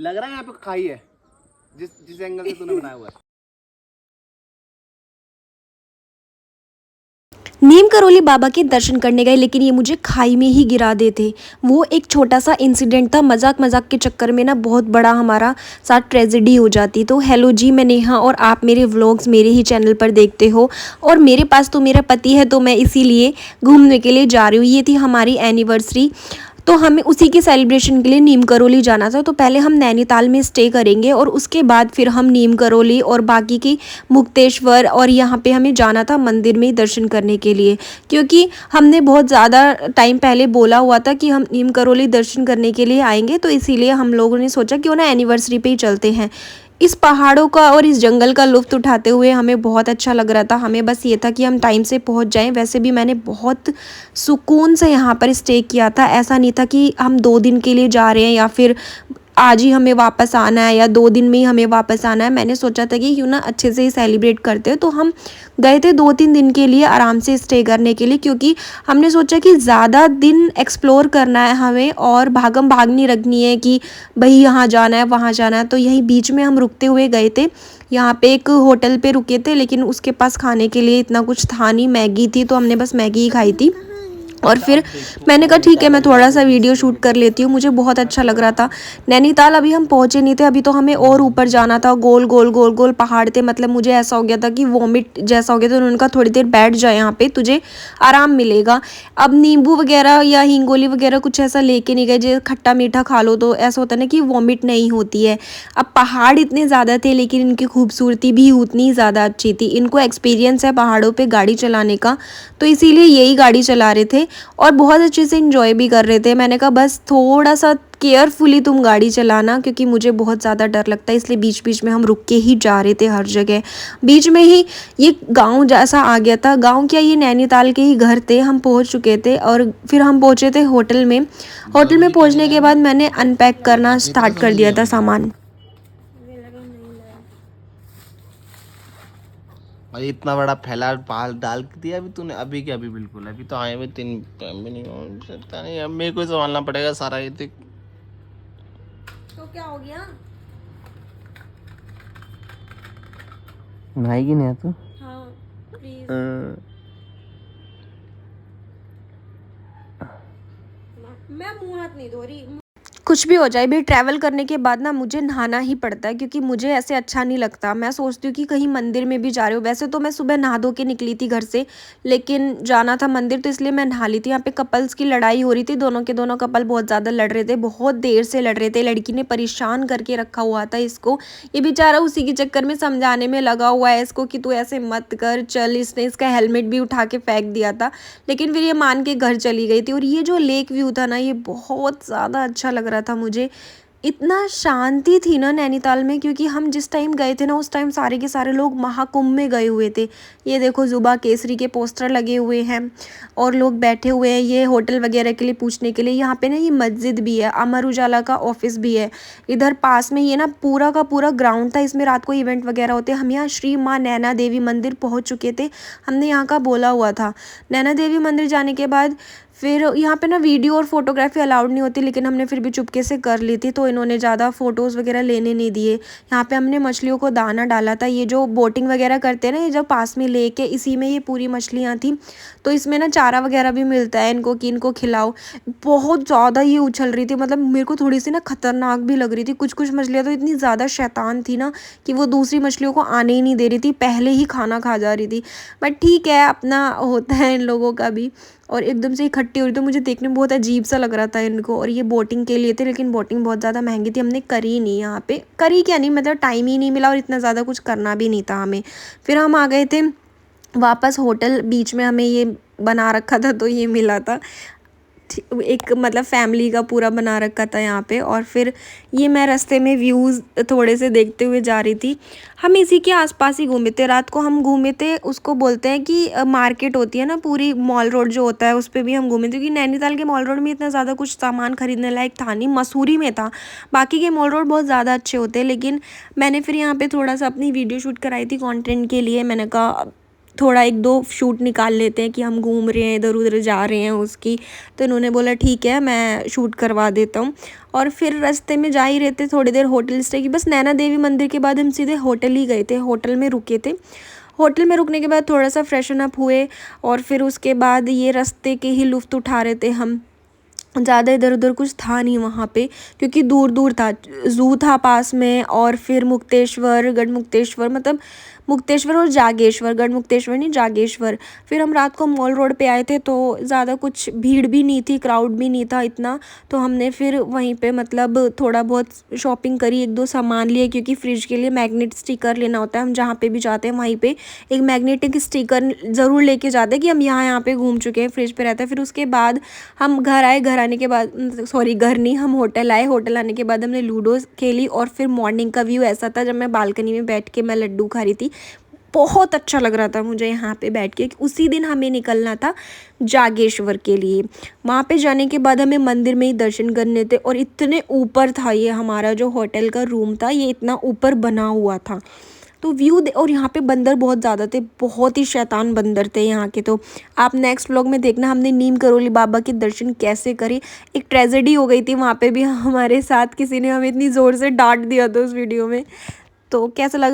लग रहा है यहाँ पे खाई है, जिस एंगल से तूने बनाया हुआ है। नीम करौली बाबा के दर्शन करने गए, लेकिन ये मुझे खाई में ही गिरा देते। वो एक छोटा सा इंसिडेंट था, मजाक मजाक के चक्कर में ना बहुत बड़ा हमारा साथ ट्रेजेडी हो जाती। तो हेलो जी, मैं नेहा और आप मेरे व्लॉग्स मेरे ही चैनल पर देखते हो, और मेरे पास तो मेरा पति है, तो मैं इसीलिए घूमने के लिए जा रही हूँ। ये थी हमारी एनिवर्सरी, तो हमें उसी के सेलिब्रेशन के लिए नीम करौली जाना था। तो पहले हम नैनीताल में स्टे करेंगे और उसके बाद फिर हम नीम करौली और बाकी की मुक्तेश्वर, और यहाँ पे हमें जाना था मंदिर में दर्शन करने के लिए, क्योंकि हमने बहुत ज़्यादा टाइम पहले बोला हुआ था कि हम नीम करौली दर्शन करने के लिए आएंगे। तो इसीलिए हम लोगों ने सोचा क्यों ना एनिवर्सरी पे ही चलते हैं। इस पहाड़ों का और इस जंगल का लुत्फ़ उठाते हुए हमें बहुत अच्छा लग रहा था। हमें बस ये था कि हम टाइम से पहुंच जाएं। वैसे भी मैंने बहुत सुकून से यहाँ पर स्टे किया था। ऐसा नहीं था कि हम 2 दिन के लिए जा रहे हैं या फिर आज ही हमें वापस आना है या 2 दिन में ही हमें वापस आना है। मैंने सोचा था कि क्यों ना अच्छे से ही सेलिब्रेट करते हैं। तो हम गए थे 2-3 दिन के लिए आराम से स्टे करने के लिए, क्योंकि हमने सोचा कि ज़्यादा दिन एक्सप्लोर करना है हमें और भागम भाग नहीं रखनी है कि भाई यहाँ जाना है वहाँ जाना है। तो यहीं बीच में हम रुकते हुए गए थे। यहाँ पे एक होटल पे रुके थे, लेकिन उसके पास खाने के लिए इतना कुछ था नहीं, मैगी थी, तो हमने बस मैगी ही खाई थी। और फिर मैंने कहा ठीक है, मैं थोड़ा सा वीडियो शूट कर लेती हूँ, मुझे बहुत अच्छा लग रहा था। नैनीताल अभी हम पहुँचे नहीं थे, अभी तो हमें और ऊपर जाना था। गोल गोल गोल गोल पहाड़ थे, मतलब मुझे ऐसा हो गया था कि वॉमिट जैसा हो गया था। उन्होंने कहा थोड़ी देर बैठ जाए यहाँ पे, तुझे आराम मिलेगा। अब नींबू वगैरह या हिंगोली वगैरह कुछ ऐसा लेके नहीं गए, जो खट्टा मीठा खा लो तो ऐसा होता है ना कि वॉमिट नहीं होती है। अब पहाड़ इतने ज़्यादा थे, लेकिन इनकी खूबसूरती भी उतनी ज़्यादा अच्छी थी। इनको एक्सपीरियंस है पहाड़ों पे गाड़ी चलाने का, तो इसीलिए यही गाड़ी चला रहे थे और बहुत अच्छे से इंजॉय भी कर रहे थे। मैंने कहा बस थोड़ा सा केयरफुली तुम गाड़ी चलाना, क्योंकि मुझे बहुत ज़्यादा डर लगता है, इसलिए बीच बीच में हम रुक के ही जा रहे थे हर जगह। बीच में ही ये गांव जैसा आ गया था, गांव क्या, ये नैनीताल के ही घर थे। हम पहुंच चुके थे और फिर हम पहुंचे थे होटल में। होटल में पहुंचने के बाद मैंने अनपैक करना स्टार्ट कर दिया था सामान। भाई इतना बड़ा फैला पाल डाल दिया अभी तूने, अभी क्या, अभी बिल्कुल, अभी तो आए हुए 3 टाइम भी नहीं हो सकता। नहीं, अब मेरे को ही संभालना पड़ेगा सारा ये देख। तो क्या हो गया? नहाएगी नहीं तू? हाँ प्लीज। मैं मुंह हाथ नहीं धो रही। कुछ भी हो जाए भी, ट्रैवल करने के बाद ना मुझे नहाना ही पड़ता है, क्योंकि मुझे ऐसे अच्छा नहीं लगता। मैं सोचती हूँ कि कहीं मंदिर में भी जा रहे हो। वैसे तो मैं सुबह नहा धो के निकली थी घर से, लेकिन जाना था मंदिर तो इसलिए मैं नहा ली थी। यहाँ पे कपल्स की लड़ाई हो रही थी, दोनों के दोनों कपल बहुत ज़्यादा लड़ रहे थे, बहुत देर से लड़ रहे थे। लड़की ने परेशान करके रखा हुआ था इसको, ये बेचारा उसी के चक्कर में समझाने में लगा हुआ है इसको कि तू ऐसे मत कर चल। इसने इसका हेलमेट भी उठा के फेंक दिया था, लेकिन फिर ये मान के घर चली गई थी। और ये जो लेक व्यू था ना, ये बहुत ज़्यादा अच्छा लग रहा था मुझे। इतना शांति थी ना नैनीताल में, क्योंकि हम जिस टाइम गए थे ना, उस टाइम सारे के सारे लोग महाकुंभ में गए हुए थे। ये देखो जुबा केसरी के पोस्टर लगे हुए हैं और लोग बैठे हुए हैं ये होटल वगैरह के लिए पूछने के लिए। यहाँ पे ना ये मस्जिद भी है, अमर उजाला का ऑफिस भी है इधर पास में। ये ना पूरा का पूरा ग्राउंड था, इसमें रात को इवेंट वगैरह होते हैं। हम यहाँ श्री माँ नैना देवी मंदिर पहुँच चुके थे, हमने यहाँ का बोला हुआ था। नैना देवी मंदिर जाने के बाद फिर यहाँ पे ना वीडियो और फोटोग्राफी अलाउड नहीं होती, लेकिन हमने फिर भी चुपके से कर ली थी, तो इन्होंने ज़्यादा फ़ोटोज़ वगैरह लेने नहीं दिए। यहाँ पे हमने मछलियों को दाना डाला था। ये जो बोटिंग वगैरह करते हैं ना, ये जब पास में लेके, इसी में ये पूरी मछलियाँ थी, तो इसमें ना चारा वगैरह भी मिलता है इनको कि इनको खिलाओ। बहुत ज़्यादा ये उछल रही थी, मतलब मेरे को थोड़ी सी ना खतरनाक भी लग रही थी। कुछ कुछ मछलियाँ तो इतनी ज़्यादा शैतान थी ना कि वो दूसरी मछलियों को आने ही नहीं दे रही थी, पहले ही खाना खा जा रही थी। बट ठीक है, अपना होता है इन लोगों का भी। और एकदम से इकट्ठी हो रही, तो मुझे देखने में बहुत अजीब सा लग रहा था इनको। और ये बोटिंग के लिए थे, लेकिन बोटिंग बहुत ज़्यादा महंगी थी, हमने करी नहीं। यहाँ पे करी क्या नहीं, मतलब टाइम ही नहीं मिला और इतना ज़्यादा कुछ करना भी नहीं था हमें। फिर हम आ गए थे वापस होटल। बीच में हमें ये बना रखा था, तो ये मिला था एक, मतलब फैमिली का पूरा बना रखा था यहाँ पे। और फिर ये मैं रास्ते में व्यूज़ थोड़े से देखते हुए जा रही थी। हम इसी के आसपास ही घूमे थे, रात को हम घूमे थे। उसको बोलते हैं कि मार्केट होती है ना पूरी, मॉल रोड जो होता है उस पर भी हम घूमे थे, क्योंकि नैनीताल के मॉल रोड में इतना ज़्यादा कुछ सामान खरीदने लायक था नहीं, मसूरी में था। बाकी के मॉल रोड बहुत ज़्यादा अच्छे होते हैं, लेकिन मैंने फिर यहाँ पर थोड़ा सा अपनी वीडियो शूट कराई थी कॉन्टेंट के लिए। मैंने कहा थोड़ा 1-2 शूट निकाल लेते हैं कि हम घूम रहे हैं, इधर उधर जा रहे हैं उसकी। तो इन्होंने बोला ठीक है, मैं शूट करवा देता हूँ। और फिर रास्ते में जा ही रहे थे, थोड़ी देर होटल स्टे की, बस नैना देवी मंदिर के बाद हम सीधे होटल ही गए थे, होटल में रुके थे। होटल में रुकने के बाद थोड़ा सा फ्रेशन अप हुए और फिर उसके बाद ये रास्ते के ही लुत्फ़ उठा रहे थे हम। ज़्यादा इधर उधर कुछ था नहीं वहाँ पे, क्योंकि दूर दूर था। ज़ू था पास में और फिर मुक्तेश्वर, गढ़मुक्तेश्वर, मतलब मुक्तेश्वर और जागेश्वर, गढ़मुक्तेश्वर नहीं जागेश्वर। फिर हम रात को मॉल रोड पे आए थे, तो ज़्यादा कुछ भीड़ भी नहीं थी, क्राउड भी नहीं था इतना। तो हमने फिर वहीं पे मतलब थोड़ा बहुत शॉपिंग करी, 1-2 सामान लिए, क्योंकि फ्रिज के लिए मैग्नेट स्टिकर लेना होता है। हम जहाँ पे भी जाते हैं वहीं पे एक मैग्नेटिक स्टिकर ज़रूर लेके जाते हैं कि हम यहाँ यहाँ पे घूम चुके हैं, फ्रिज पे रहता है। फिर उसके बाद हम घर आए, घर आने के बाद सॉरी घर नहीं, हम होटल आए। होटल आने के बाद हमने लूडो खेली और फिर मॉर्निंग का व्यू ऐसा था, जब मैं बालकनी में बैठ के मैं लड्डू खा रही थी। बहुत अच्छा लग रहा था मुझे यहाँ पे बैठ के। उसी दिन हमें निकलना था जागेश्वर के लिए। वहाँ पे जाने के बाद हमें मंदिर में ही दर्शन करने थे, और इतने ऊपर था ये हमारा जो होटल का रूम था, ये इतना ऊपर बना हुआ था। तो व्यू और यहाँ पे बंदर बहुत ज़्यादा थे, बहुत ही शैतान बंदर थे यहाँ के। तो आप नेक्स्ट व्लॉग में देखना हमने नीम करोली बाबा के दर्शन कैसे करे। एक ट्रेजेडी हो गई थी वहाँ पे भी हमारे साथ, किसी ने हमें इतनी ज़ोर से डांट दिया था उस वीडियो में। तो कैसा लगा?